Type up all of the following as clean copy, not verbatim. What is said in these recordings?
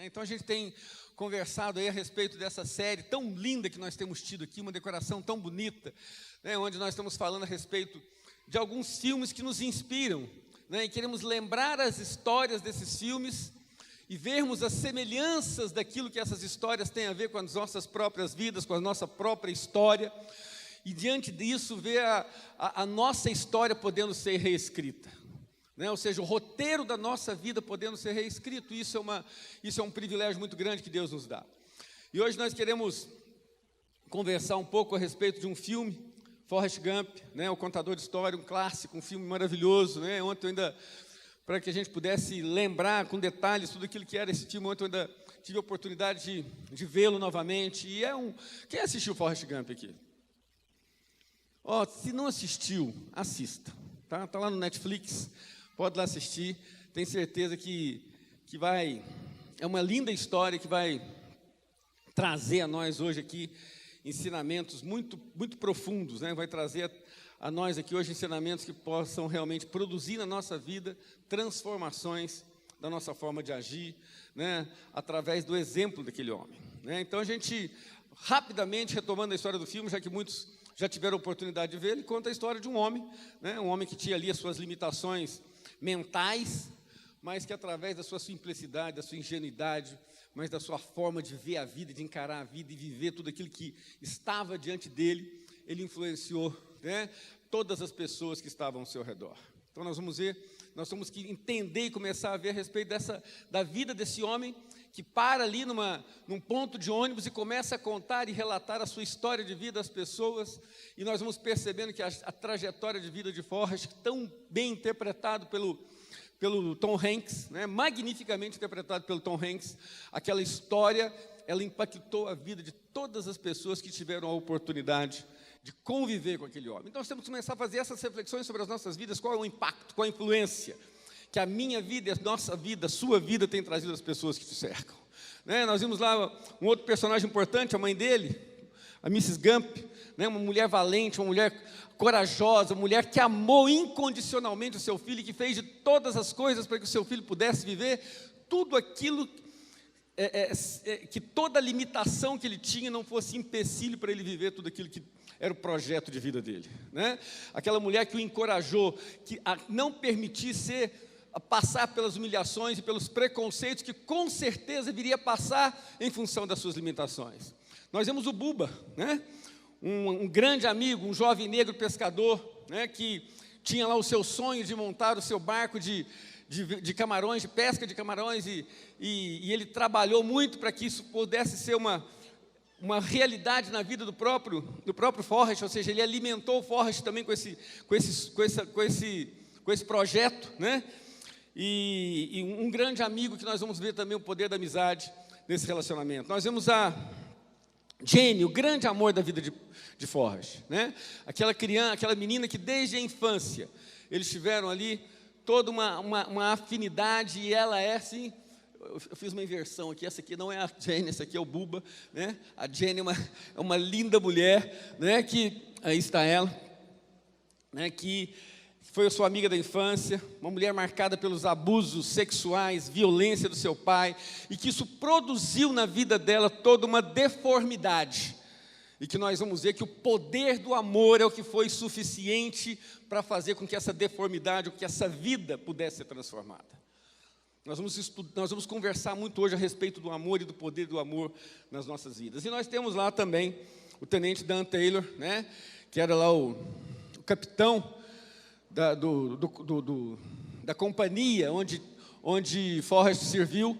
Então a gente tem conversado aí a respeito dessa série tão linda que nós temos tido aqui, uma decoração tão bonita, né, onde nós estamos falando a respeito de alguns filmes que nos inspiram, né, e queremos lembrar as histórias desses filmes e vermos as semelhanças daquilo que essas histórias têm a ver com as nossas próprias vidas, com a nossa própria história, e diante disso ver a nossa história podendo ser reescrita, né? Ou seja, o roteiro da nossa vida podendo ser reescrito. Isso é um privilégio muito grande que Deus nos dá. E hoje nós queremos conversar um pouco a respeito de um filme, Forrest Gump, né? O contador de história, um clássico, um filme maravilhoso, né? Ontem eu ainda, para que a gente pudesse lembrar com detalhes tudo aquilo que era esse filme, ontem eu ainda tive a oportunidade de vê-lo novamente. E quem assistiu Forrest Gump aqui? Se não assistiu, assista, tá? Tá lá no Netflix, pode lá assistir. Tenho certeza que é uma linda história que vai trazer a nós hoje aqui ensinamentos muito, muito profundos, né? Vai trazer a nós aqui hoje ensinamentos que possam realmente produzir na nossa vida transformações da nossa forma de agir, né? Através do exemplo daquele homem, né? Então a gente, rapidamente, retomando a história do filme, já que muitos já tiveram a oportunidade de ver, ele conta a história de um homem, né? Um homem que tinha ali as suas limitações mentais, mas que através da sua simplicidade, da sua ingenuidade, mas da sua forma de ver a vida, de encarar a vida e viver tudo aquilo que estava diante dele, ele influenciou, né, todas as pessoas que estavam ao seu redor. Então nós temos que entender e começar a ver a respeito da vida desse homem, que para ali num ponto de ônibus e começa a contar e relatar a sua história de vida às pessoas, e nós vamos percebendo que a trajetória de vida de Forrest, tão bem interpretado pelo Tom Hanks, né, magnificamente interpretado pelo Tom Hanks, aquela história, ela impactou a vida de todas as pessoas que tiveram a oportunidade de conviver com aquele homem. Então nós temos que começar a fazer essas reflexões sobre as nossas vidas, qual é o impacto, qual a influência que a minha vida e a nossa vida, a sua vida tem trazido às pessoas que te cercam, né? Nós vimos lá um outro personagem importante, a mãe dele, a Mrs. Gump, né? Uma mulher valente, uma mulher corajosa, uma mulher que amou incondicionalmente o seu filho e que fez de todas as coisas para que o seu filho pudesse viver tudo aquilo, que toda limitação que ele tinha não fosse empecilho para ele viver tudo aquilo que era o projeto de vida dele, né? Aquela mulher que o encorajou, a não permitir passar pelas humilhações e pelos preconceitos que com certeza viria a passar em função das suas limitações. Nós vemos o Bubba, né? Um grande amigo, um jovem negro pescador, né? Que tinha lá o seu sonho de montar o seu barco de camarões, de pesca de camarões, e ele trabalhou muito para que isso pudesse ser uma realidade na vida do próprio Forrest, ou seja, ele alimentou o Forrest também com esse projeto, né? E um grande amigo que nós vamos ver também o poder da amizade nesse relacionamento. Nós vemos a Jenny, o grande amor da vida de Forrest, né? Aquela menina que desde a infância eles tiveram ali toda uma afinidade, e ela é assim. Eu fiz uma inversão aqui, essa aqui não é a Jenny, essa aqui é o Bubba, né? A Jenny é uma linda mulher, né? Que aí está ela, né? Que foi a sua amiga da infância, uma mulher marcada pelos abusos sexuais, violência do seu pai, e que isso produziu na vida dela toda uma deformidade, e que nós vamos ver que o poder do amor é o que foi suficiente para fazer com que essa deformidade, ou que essa vida pudesse ser transformada. Nós vamos conversar muito hoje a respeito do amor e do poder do amor nas nossas vidas. E nós temos lá também o tenente Dan Taylor, né, que era lá o capitão da companhia onde Forrest serviu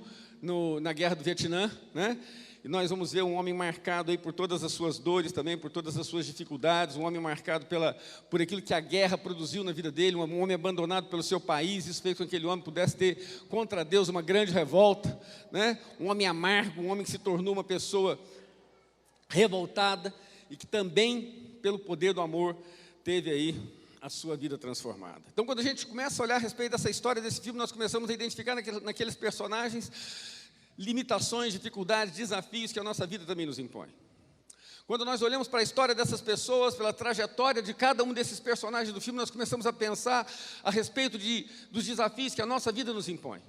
na Guerra do Vietnã, né? E nós vamos ver um homem marcado aí por todas as suas dores também, por todas as suas dificuldades, um homem marcado por aquilo que a guerra produziu na vida dele, um homem abandonado pelo seu país. Isso fez com que aquele homem pudesse ter contra Deus uma grande revolta, né? Um homem amargo, um homem que se tornou uma pessoa revoltada e que também, pelo poder do amor, teve aí a sua vida transformada. Então, quando a gente começa a olhar a respeito dessa história, desse filme, nós começamos a identificar naqueles personagens limitações, dificuldades, desafios que a nossa vida também nos impõe. Quando nós olhamos para a história dessas pessoas, pela trajetória de cada um desses personagens do filme, nós começamos a pensar a respeito dos desafios que a nossa vida nos impõe.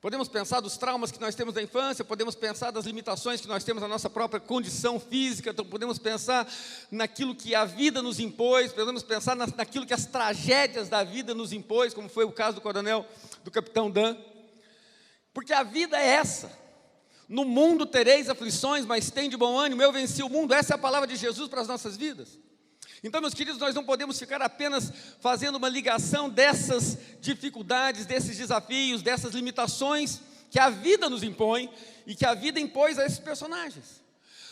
Podemos pensar dos traumas que nós temos da infância, podemos pensar das limitações que nós temos na nossa própria condição física, então podemos pensar naquilo que a vida nos impôs, podemos pensar naquilo que as tragédias da vida nos impôs, como foi o caso do capitão Dan. Porque a vida é essa. No mundo tereis aflições, mas tem de bom ânimo, eu venci o mundo. Essa é a palavra de Jesus para as nossas vidas. Então, meus queridos, nós não podemos ficar apenas fazendo uma ligação dessas dificuldades, desses desafios, dessas limitações que a vida nos impõe e que a vida impôs a esses personagens.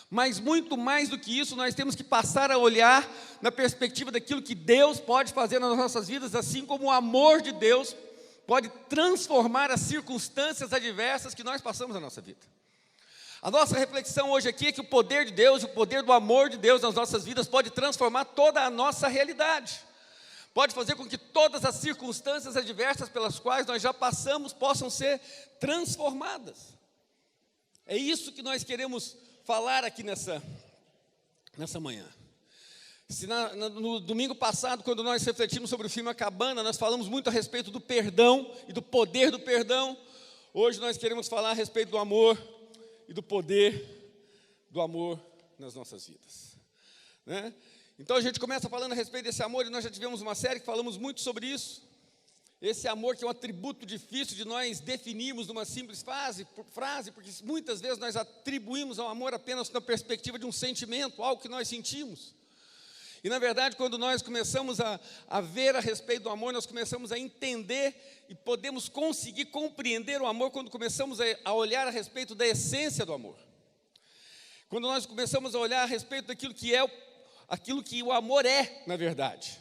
Mas muito mais do que isso, nós temos que passar a olhar na perspectiva daquilo que Deus pode fazer nas nossas vidas, assim como o amor de Deus pode transformar as circunstâncias adversas que nós passamos na nossa vida. A nossa reflexão hoje aqui é que o poder de Deus, o poder do amor de Deus nas nossas vidas pode transformar toda a nossa realidade. Pode fazer com que todas as circunstâncias adversas pelas quais nós já passamos possam ser transformadas. É isso que nós queremos falar aqui nessa manhã. Se no domingo passado, quando nós refletimos sobre o filme A Cabana, nós falamos muito a respeito do perdão e do poder do perdão. Hoje nós queremos falar a respeito do amor e do poder do amor nas nossas vidas, né? Então a gente começa falando a respeito desse amor, e nós já tivemos uma série que falamos muito sobre isso. Esse amor que é um atributo difícil de nós definirmos numa simples frase, porque muitas vezes nós atribuímos ao amor apenas na perspectiva de um sentimento, algo que nós sentimos. E na verdade, quando nós começamos a ver a respeito do amor, nós começamos a entender e podemos conseguir compreender o amor quando começamos a olhar a respeito da essência do amor. Quando nós começamos a olhar a respeito daquilo que aquilo que o amor é, na verdade,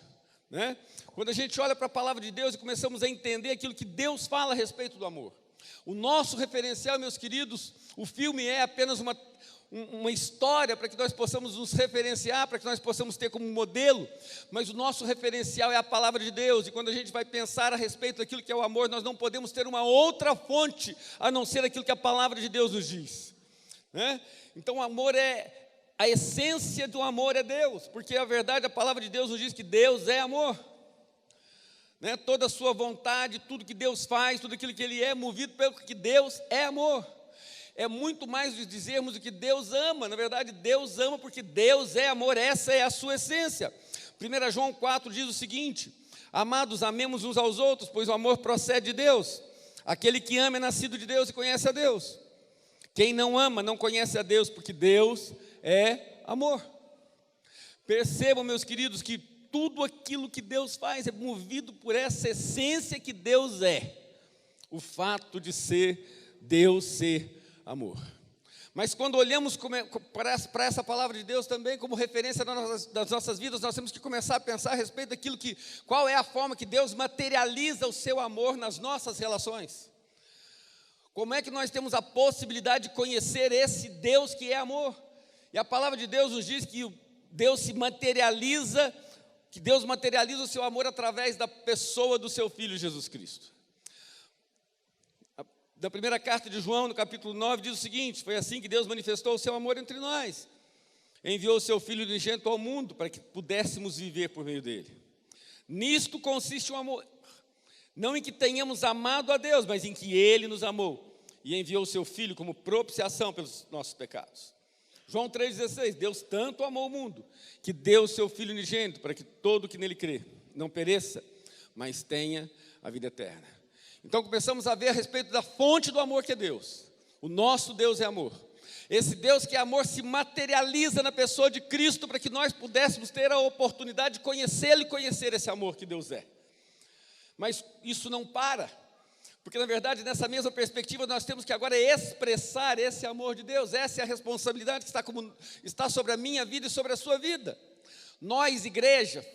né? Quando a gente olha para a palavra de Deus e começamos a entender aquilo que Deus fala a respeito do amor. O nosso referencial, meus queridos, o filme é apenas uma história para que nós possamos nos referenciar, para que nós possamos ter como modelo, mas o nosso referencial é a palavra de Deus. E quando a gente vai pensar a respeito daquilo que é o amor, nós não podemos ter uma outra fonte a não ser aquilo que a palavra de Deus nos diz, né? Então o amor a essência do amor é Deus, porque a verdade, a palavra de Deus nos diz que Deus é amor, né? Toda a sua vontade, tudo que Deus faz, tudo aquilo que Ele é movido pelo que Deus é amor. É muito mais de dizermos o que Deus ama. Na verdade, Deus ama porque Deus é amor, essa é a sua essência. 1 João 4 diz o seguinte: amados, amemos uns aos outros, pois o amor procede de Deus. Aquele que ama é nascido de Deus e conhece a Deus. Quem não ama não conhece a Deus, porque Deus é amor. Percebam, meus queridos, que tudo aquilo que Deus faz é movido por essa essência que Deus é. O fato de Deus ser amor. Mas quando olhamos para essa palavra de Deus também como referência das nossas vidas, nós temos que começar a pensar a respeito daquilo qual é a forma que Deus materializa o seu amor nas nossas relações. Como é que nós temos a possibilidade de conhecer esse Deus que é amor? E a palavra de Deus nos diz que Deus materializa o seu amor através da pessoa do seu Filho Jesus Cristo. Da primeira carta de João, no capítulo 9, diz o seguinte: foi assim que Deus manifestou o seu amor entre nós. Enviou o seu Filho unigênito ao mundo para que pudéssemos viver por meio dele. Nisto consiste o amor, não em que tenhamos amado a Deus, mas em que Ele nos amou e enviou o seu Filho como propiciação pelos nossos pecados. João 3,16, Deus tanto amou o mundo, que deu o seu Filho unigênito, para que todo que nele crê não pereça, mas tenha a vida eterna. Então começamos a ver a respeito da fonte do amor que é Deus. O nosso Deus é amor. Esse Deus que é amor se materializa na pessoa de Cristo para que nós pudéssemos ter a oportunidade de conhecê-lo e conhecer esse amor que Deus é. Mas isso não para, porque na verdade nessa mesma perspectiva nós temos que agora expressar esse amor de Deus. Essa é a responsabilidade que está sobre a minha vida e sobre a sua vida. Nós, igreja,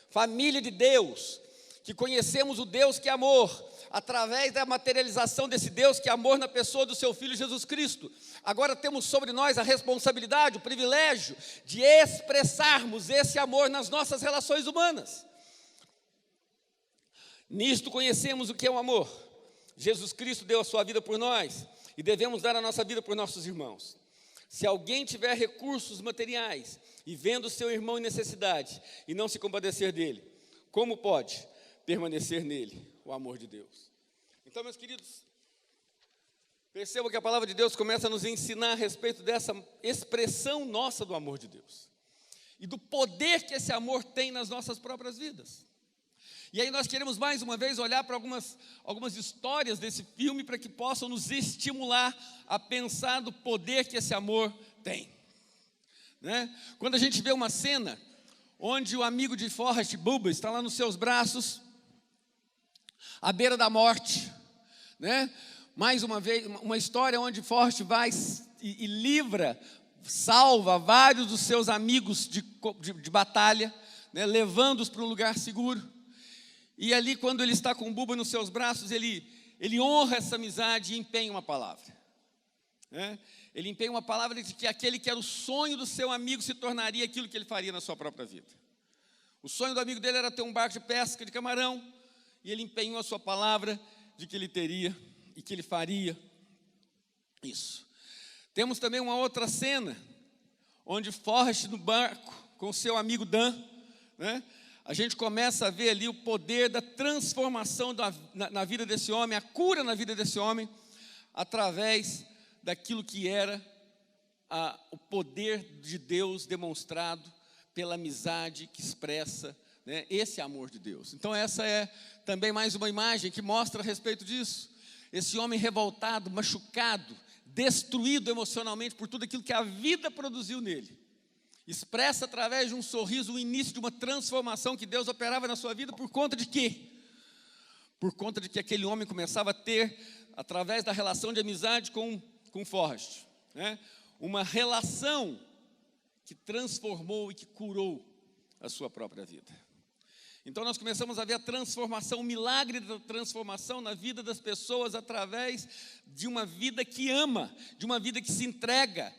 família de Deus, que conhecemos o Deus que é amor, através da materialização desse Deus que é amor na pessoa do seu Filho Jesus Cristo, agora temos sobre nós a responsabilidade, o privilégio de expressarmos esse amor nas nossas relações humanas. Nisto conhecemos o que é o amor. Jesus Cristo deu a sua vida por nós e devemos dar a nossa vida por nossos irmãos. Se alguém tiver recursos materiais e vendo seu irmão em necessidade e não se compadecer dele, como pode permanecer nele o amor de Deus? Então, meus queridos, Perceba que a palavra de Deus começa a nos ensinar a respeito dessa expressão nossa do amor de Deus. E do poder que esse amor tem nas nossas próprias vidas. E aí nós queremos mais uma vez olhar para algumas histórias desse filme para que possam nos estimular a pensar do poder que esse amor tem. Né? Quando a gente vê uma cena onde o amigo de Forrest, Bubba, está lá nos seus braços, à beira da morte, né? Mais uma vez, uma história onde Forrest vai e livra, salva vários dos seus amigos de batalha, né? Levando-os para um lugar seguro. E ali, quando ele está com o Bubba nos seus braços, ele honra essa amizade e empenha uma palavra. Né? Ele empenha uma palavra de que aquele que era o sonho do seu amigo se tornaria aquilo que ele faria na sua própria vida. O sonho do amigo dele era ter um barco de pesca de camarão, e ele empenhou a sua palavra de que ele teria e que ele faria isso. Temos também uma outra cena, onde Forrest no barco, com seu amigo Dan, né? A gente começa a ver ali o poder da transformação na vida desse homem, a cura na vida desse homem, através daquilo que era o poder de Deus demonstrado pela amizade que expressa, né, esse amor de Deus. Então essa é também mais uma imagem que mostra a respeito disso. Esse homem revoltado, machucado, destruído emocionalmente por tudo aquilo que a vida produziu nele, expressa através de um sorriso o início de uma transformação que Deus operava na sua vida. Por conta de quê? Por conta de que aquele homem começava a ter, através da relação de amizade com Forrest, né, uma relação que transformou e que curou a sua própria vida. Então nós começamos a ver a transformação, o milagre da transformação na vida das pessoas através de uma vida que ama, de uma vida que se entrega,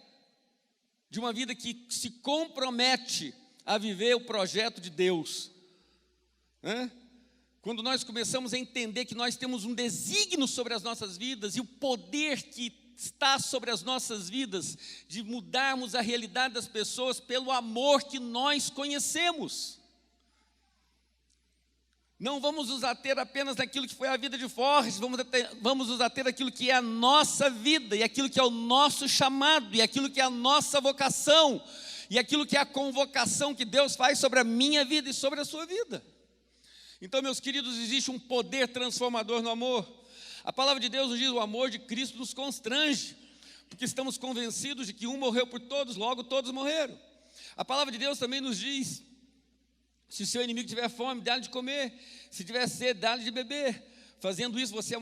de uma vida que se compromete a viver o projeto de Deus. Né? Quando nós começamos a entender que nós temos um desígnio sobre as nossas vidas e o poder que está sobre as nossas vidas de mudarmos a realidade das pessoas pelo amor que nós conhecemos. Não vamos nos ater apenas naquilo que foi a vida de Forrest, vamos nos ater naquilo que é a nossa vida, e aquilo que é o nosso chamado, e aquilo que é a nossa vocação, e aquilo que é a convocação que Deus faz sobre a minha vida e sobre a sua vida. Então, meus queridos, existe um poder transformador no amor. A palavra de Deus nos diz: o amor de Cristo nos constrange, porque estamos convencidos de que um morreu por todos, logo todos morreram. A palavra de Deus também nos diz: se o seu inimigo tiver fome, dá-lhe de comer. Se tiver sede, dá-lhe de beber. Fazendo isso, você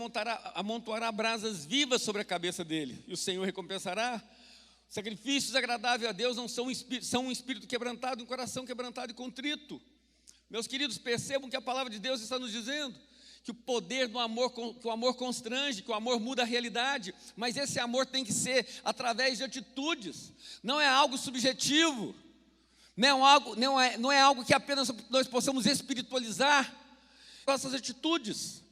amontoará brasas vivas sobre a cabeça dele, e o Senhor recompensará. Sacrifícios agradáveis a Deus não são um espírito quebrantado, um coração quebrantado e contrito. Meus queridos, percebam que a palavra de Deus está nos dizendo que o poder do amor, que o amor constrange, que o amor muda a realidade, mas esse amor tem que ser através de atitudes, não é algo subjetivo. Não é algo que apenas nós possamos espiritualizar nossas atitudes.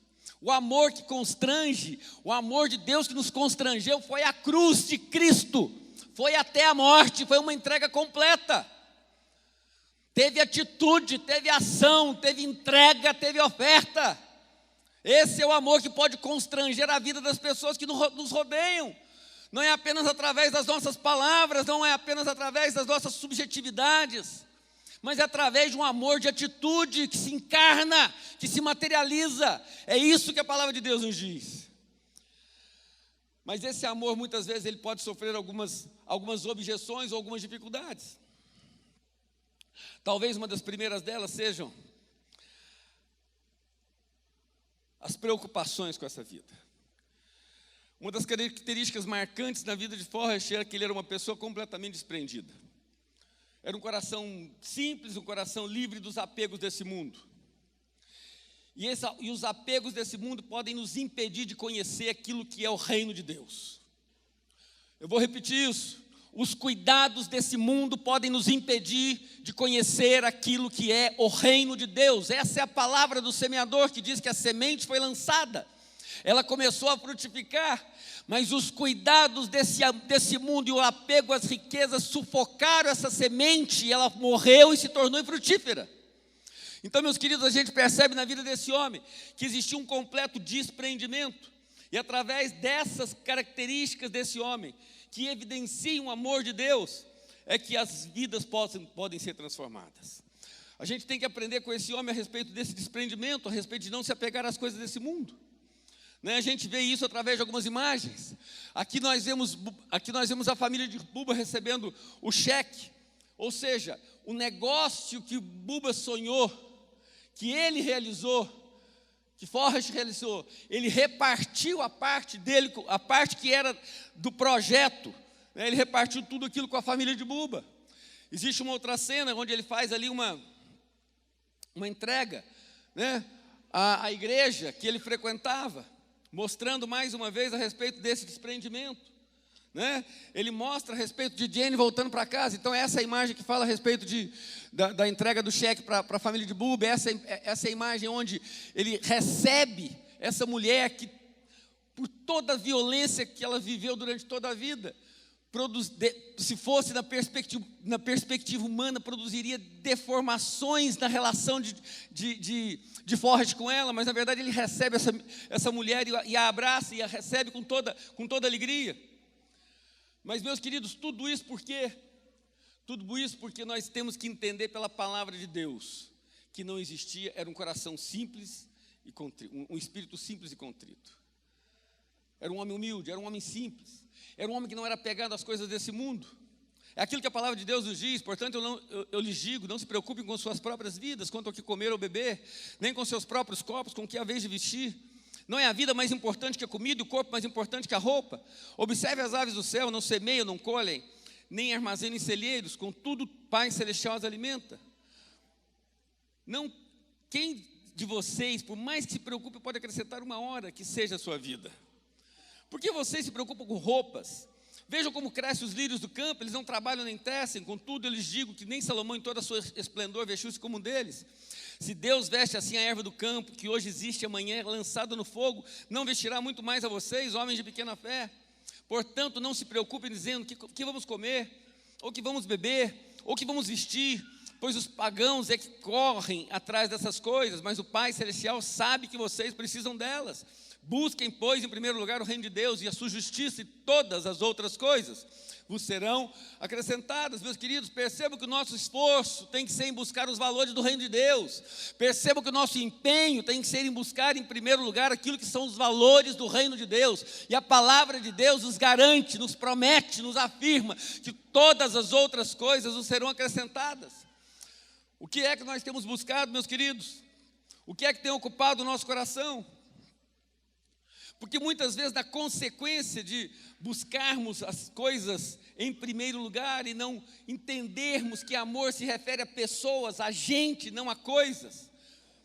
O amor que constrange, o amor de Deus que nos constrangeu foi a cruz de Cristo, foi até a morte, foi uma entrega completa. Teve atitude, teve ação, teve entrega, teve oferta. Esse é o amor que pode constranger a vida das pessoas que nos rodeiam. Não é apenas através das nossas palavras, não é apenas através das nossas subjetividades, mas é através de um amor de atitude que se encarna, que se materializa. É isso que a palavra de Deus nos diz. Mas esse amor, muitas vezes, ele pode sofrer algumas objeções ou algumas dificuldades. Talvez uma das primeiras delas sejam as preocupações com essa vida. Uma das características marcantes na vida de Forrest era que ele era uma pessoa completamente desprendida. Era um coração simples, um coração livre dos apegos desse mundo. E os apegos desse mundo podem nos impedir de conhecer aquilo que é o reino de Deus. Eu vou repetir isso. Os cuidados desse mundo podem nos impedir de conhecer aquilo que é o reino de Deus. Essa é a palavra do semeador que diz que a semente foi lançada. Ela começou a frutificar, mas os cuidados desse mundo e o apego às riquezas sufocaram essa semente e ela morreu e se tornou infrutífera. Então, meus queridos, a gente percebe na vida desse homem que existia um completo desprendimento. E através dessas características desse homem, que evidenciam o amor de Deus, é que as vidas podem ser transformadas. A gente tem que aprender com esse homem a respeito desse desprendimento, a respeito de não se apegar às coisas desse mundo. Né? A gente vê isso através de algumas imagens. Aqui nós vemos a família de Buba recebendo o cheque, ou seja, o negócio que o Buba sonhou, que ele realizou, que Forrest realizou, ele repartiu a parte dele, a parte que era do projeto, né? Ele repartiu tudo aquilo com a família de Buba. Existe uma outra cena onde ele faz ali uma entrega, né? à igreja que ele frequentava, mostrando mais uma vez a respeito desse desprendimento. Né? Ele mostra a respeito de Jane voltando para casa. Então essa imagem que fala a respeito da entrega do cheque para a família de Buba, essa é a imagem onde ele recebe essa mulher que, por toda a violência que ela viveu durante toda a vida, se fosse na perspectiva humana, produziria deformações na relação de Forrest com ela, mas na verdade ele recebe essa mulher e a abraça e a recebe com toda alegria. Mas, meus queridos, tudo isso porque nós temos que entender pela palavra de Deus que não existia, era um coração simples e contrito, um espírito simples e contrito. Era um homem humilde, era um homem simples, era um homem que não era apegado às coisas desse mundo. É aquilo que a palavra de Deus nos diz. Portanto, eu lhes digo, não se preocupem com suas próprias vidas, quanto ao que comer ou beber, nem com seus próprios corpos, com o que há vez de vestir. Não é a vida mais importante que a comida e o corpo mais importante que a roupa? Observe as aves do céu, não semeiam, não colhem, nem armazenam em celeiros, contudo o Pai Celestial as alimenta. Não, quem de vocês, por mais que se preocupe, pode acrescentar uma hora que seja a sua vida? Por que vocês se preocupam com roupas? Vejam como crescem os lírios do campo, eles não trabalham nem tecem, contudo eu lhes digo que nem Salomão em toda a sua esplendor vestiu-se como um deles. Se Deus veste assim a erva do campo, que hoje existe e amanhã é lançada no fogo, não vestirá muito mais a vocês, homens de pequena fé? Portanto, não se preocupem dizendo que vamos comer, ou que vamos beber, ou que vamos vestir, pois os pagãos é que correm atrás dessas coisas, mas o Pai Celestial sabe que vocês precisam delas. Busquem, pois, em primeiro lugar o reino de Deus e a sua justiça, e todas as outras coisas vos serão acrescentadas. Meus queridos, percebam que o nosso esforço tem que ser em buscar os valores do reino de Deus. Percebam que o nosso empenho tem que ser em buscar em primeiro lugar aquilo que são os valores do reino de Deus. E a palavra de Deus nos garante, nos promete, nos afirma que todas as outras coisas nos serão acrescentadas. O que é que nós temos buscado, meus queridos? O que é que tem ocupado o nosso coração? Porque muitas vezes, na consequência de buscarmos as coisas em primeiro lugar e não entendermos que amor se refere a pessoas, a gente, não a coisas,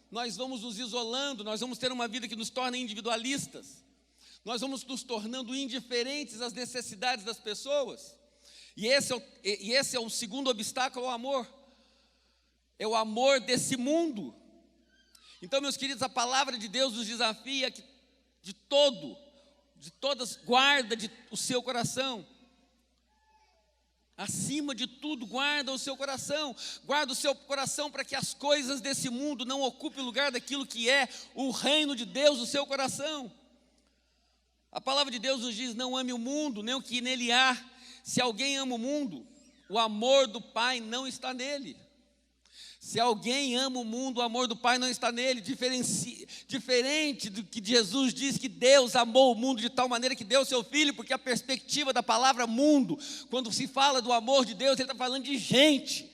nós vamos nos isolando, nós vamos ter uma vida que nos torna individualistas, nós vamos nos tornando indiferentes às necessidades das pessoas. E esse é o segundo obstáculo ao amor, é o amor desse mundo. Então, meus queridos, a palavra de Deus nos desafia que de todas, guarda o seu coração. Acima de tudo, guarda o seu coração. Guarda o seu coração para que as coisas desse mundo não ocupem o lugar daquilo que é o reino de Deus no seu coração. A palavra de Deus nos diz: não ame o mundo, nem o que nele há. Se alguém ama o mundo, o amor do Pai não está nele. Se alguém ama o mundo, o amor do Pai não está nele. Diferente do que Jesus diz, que Deus amou o mundo de tal maneira que deu o seu Filho, porque a perspectiva da palavra mundo, quando se fala do amor de Deus, ele está falando de gente.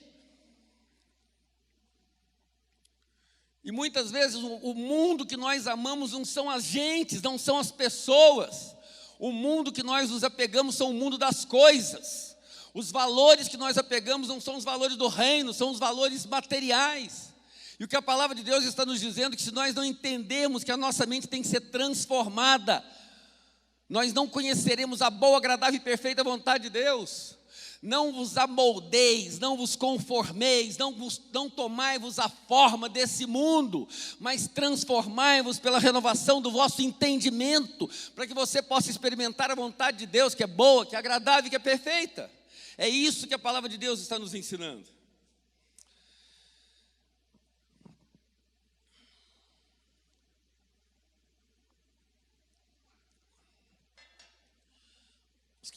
E muitas vezes o mundo que nós amamos não são as gentes, não são as pessoas. O mundo que nós nos apegamos são o mundo das coisas. Os valores que nós apegamos não são os valores do reino, são os valores materiais. E o que a palavra de Deus está nos dizendo é que se nós não entendermos que a nossa mente tem que ser transformada, nós não conheceremos a boa, agradável e perfeita vontade de Deus. Não vos amoldeis, não vos conformeis, não tomai-vos a forma desse mundo, mas transformai-vos pela renovação do vosso entendimento, para que você possa experimentar a vontade de Deus, que é boa, que é agradável e que é perfeita. É isso que a palavra de Deus está nos ensinando.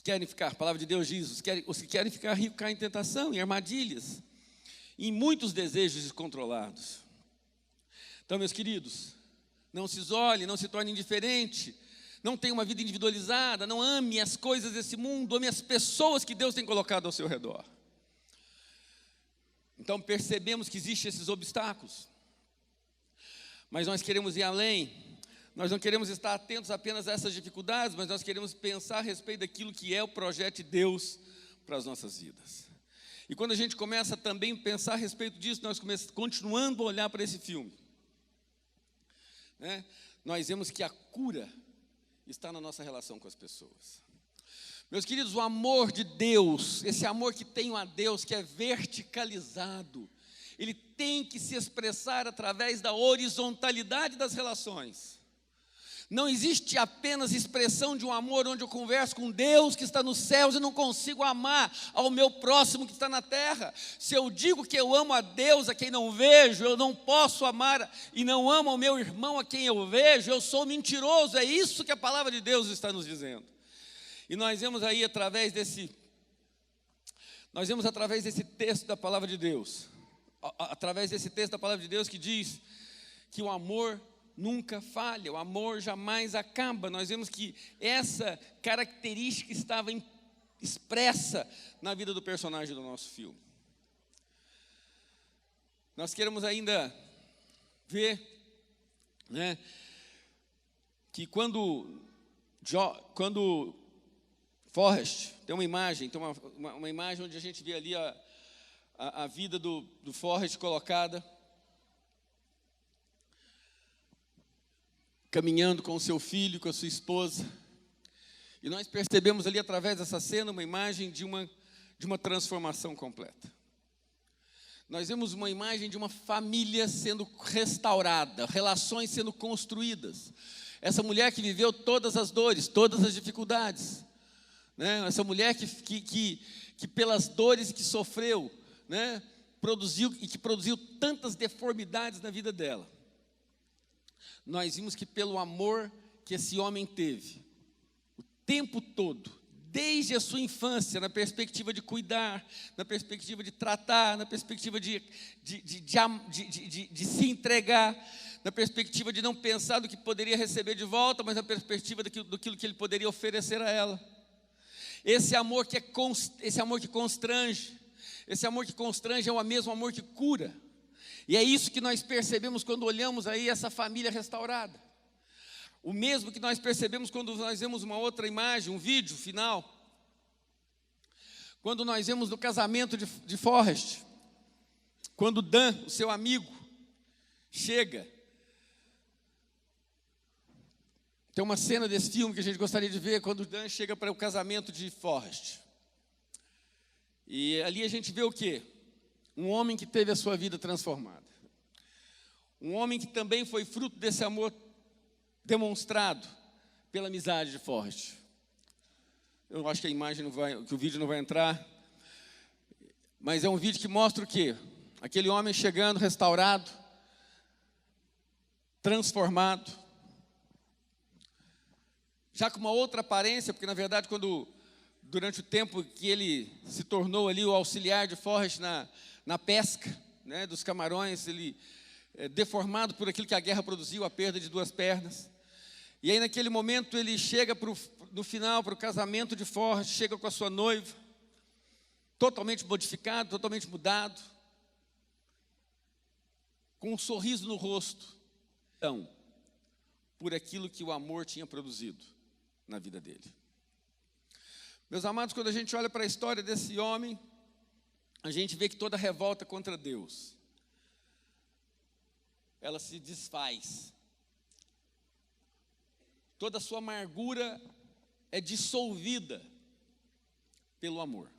querem ficar, a palavra de Deus diz, os que querem ficar ricos caem em tentação, em armadilhas, em muitos desejos descontrolados. Então, meus queridos, não se isole, não se torne indiferente, não tenha uma vida individualizada, não ame as coisas desse mundo, ame as pessoas que Deus tem colocado ao seu redor. Então percebemos que existem esses obstáculos, mas nós queremos ir além, nós não queremos estar atentos apenas a essas dificuldades, mas nós queremos pensar a respeito daquilo que é o projeto de Deus para as nossas vidas. E quando a gente começa também a pensar a respeito disso, nós continuando a olhar para esse filme, né, nós vemos que a cura está na nossa relação com as pessoas. Meus queridos, o amor de Deus, esse amor que tenho a Deus, que é verticalizado, ele tem que se expressar através da horizontalidade das relações. Não existe apenas expressão de um amor onde eu converso com Deus que está nos céus e não consigo amar ao meu próximo que está na terra. Se eu digo que eu amo a Deus a quem não vejo, eu não posso amar e não amo ao meu irmão a quem eu vejo, eu sou mentiroso. É isso que a palavra de Deus está nos dizendo. E nós vemos aí através desse texto da palavra de Deus, através desse texto da palavra de Deus que diz que o amor nunca falha, o amor jamais acaba. Nós vemos que essa característica estava expressa na vida do personagem do nosso filme. Nós queremos ainda ver, né, que quando Forrest, tem uma imagem onde a gente vê ali a vida do Forrest colocada, caminhando com o seu filho, com a sua esposa, e nós percebemos ali através dessa cena uma imagem de uma transformação completa. Nós vemos uma imagem de uma família sendo restaurada, relações sendo construídas. Essa mulher que viveu todas as dores, todas as dificuldades, né? Essa mulher que pelas dores que sofreu, né, produziu tantas deformidades na vida dela. Nós vimos que pelo amor que esse homem teve, o tempo todo, desde a sua infância, na perspectiva de cuidar, na perspectiva de tratar, na perspectiva de se entregar, na perspectiva de não pensar do que poderia receber de volta, mas na perspectiva daquilo que ele poderia oferecer a ela. Esse amor que constrange, é o mesmo amor que cura. E é isso que nós percebemos quando olhamos aí essa família restaurada. O mesmo que nós percebemos quando nós vemos uma outra imagem, um vídeo final. Quando nós vemos no casamento de Forrest, quando Dan, o seu amigo, chega. Tem uma cena desse filme que a gente gostaria de ver, quando Dan chega para o casamento de Forrest. E ali a gente vê o quê? Um homem que teve a sua vida transformada. Um homem que também foi fruto desse amor demonstrado pela amizade de Forrest. Eu acho que o vídeo não vai entrar. Mas é um vídeo que mostra o quê? Aquele homem chegando, restaurado, transformado, já com uma outra aparência, porque na verdade durante o tempo que ele se tornou ali o auxiliar de Forrest na pesca, né, dos camarões, ele deformado por aquilo que a guerra produziu, a perda de 2 pernas. E aí naquele momento ele chega no final para o casamento de Forrest, chega com a sua noiva, totalmente modificado, totalmente mudado, com um sorriso no rosto, então, por aquilo que o amor tinha produzido na vida dele. Meus amados, quando a gente olha para a história desse homem, a gente vê que toda revolta contra Deus, ela se desfaz. Toda a sua amargura é dissolvida pelo amor.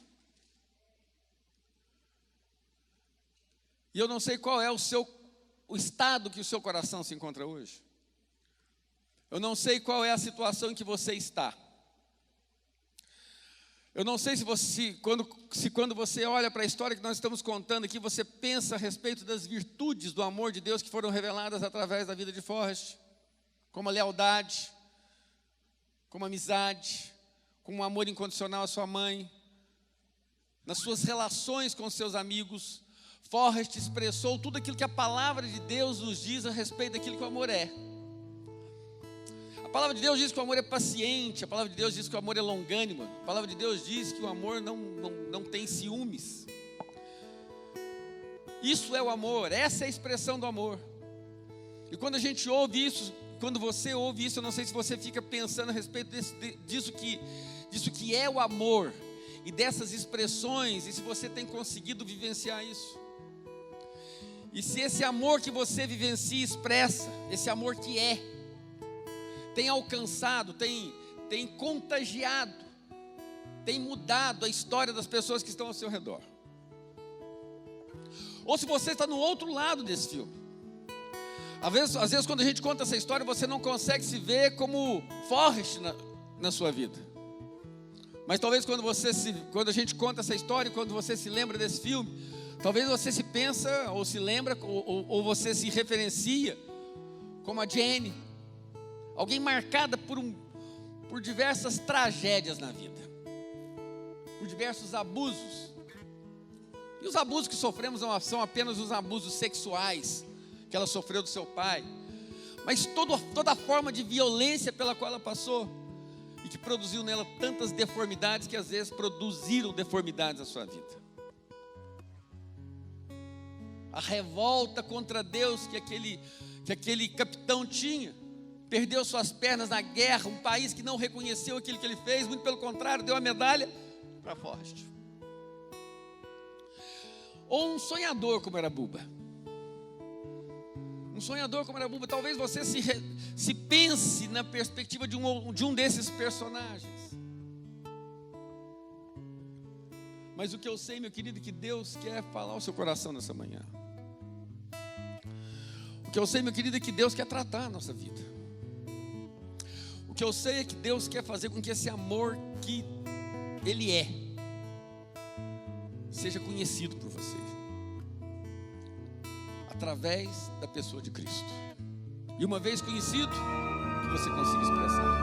E eu não sei qual é o estado que o seu coração se encontra hoje. Eu não sei qual é a situação em que você está. Eu não sei se quando você olha para a história que nós estamos contando aqui, você pensa a respeito das virtudes do amor de Deus que foram reveladas através da vida de Forrest, como a lealdade, como a amizade, com um amor incondicional à sua mãe, nas suas relações com seus amigos. Forrest expressou tudo aquilo que a palavra de Deus nos diz a respeito daquilo que o amor é. A palavra de Deus diz que o amor é paciente, a palavra de Deus diz que o amor é longânimo, a palavra de Deus diz que o amor não tem ciúmes. Isso é o amor, essa é a expressão do amor. E quando a gente ouve isso, quando você ouve isso, eu não sei se você fica pensando a respeito disso que é o amor, e dessas expressões, e se você tem conseguido vivenciar isso. E se esse amor que você vivencia e expressa, esse amor que tem alcançado, tem contagiado, tem mudado a história das pessoas que estão ao seu redor. Ou se você está no outro lado desse filme. Às vezes quando a gente conta essa história, você não consegue se ver como Forrest na sua vida. Mas talvez quando a gente conta essa história, quando você se lembra desse filme, talvez você se pensa, ou se lembra, ou você se referencia como a Jenny, alguém marcada por diversas tragédias na vida, por diversos abusos. E os abusos que sofremos não são apenas os abusos sexuais que ela sofreu do seu pai, mas toda a forma de violência pela qual ela passou, e que produziu nela tantas deformidades, que às vezes produziram deformidades na sua vida. A revolta contra Deus que aquele capitão tinha, perdeu suas pernas na guerra, um país que não reconheceu aquilo que ele fez, muito pelo contrário, deu a medalha para Forrest. Ou um sonhador como era Bubba. Um sonhador como era Bubba, talvez você se pense na perspectiva de um desses personagens. Mas o que eu sei, meu querido, é que Deus quer falar ao seu coração nessa manhã. O que eu sei, meu querido, é que Deus quer tratar a nossa vida. O que eu sei é que Deus quer fazer com que esse amor que Ele é, seja conhecido por você, através da pessoa de Cristo. E uma vez conhecido, que você consiga expressar.